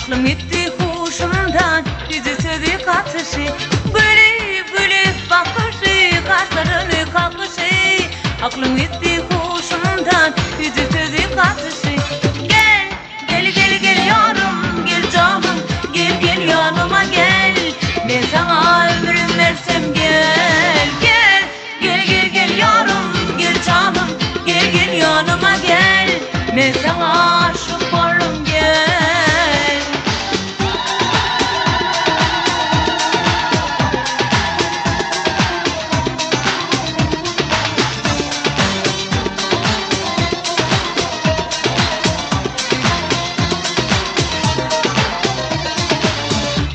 Aklım gitti huşumdan, yüzü sözü katışı, gülüp gülüp bakışı, kaşlarını kalkışı. Aklım gitti huşumdan, yüzü sözü katışı. Gel, gel gel gel yavrum, gel canım, gel gel yanıma gel. Ben sana ömrüm versem gel, gel, gel gel gel yavrum, gel canım, gel gel yanıma gel. Ben sana aşık oldum gel.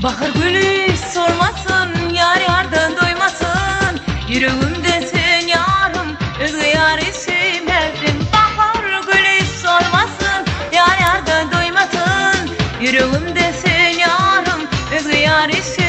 Bahar gülü sormasın, yar yardan doymasın. Yüreğimde sen yarım, özge yarı sevmezdim. Bahar gülü sormasın, yar yardan doymasın. Yüreğimde sen yarım, özge yarı sevmezdim.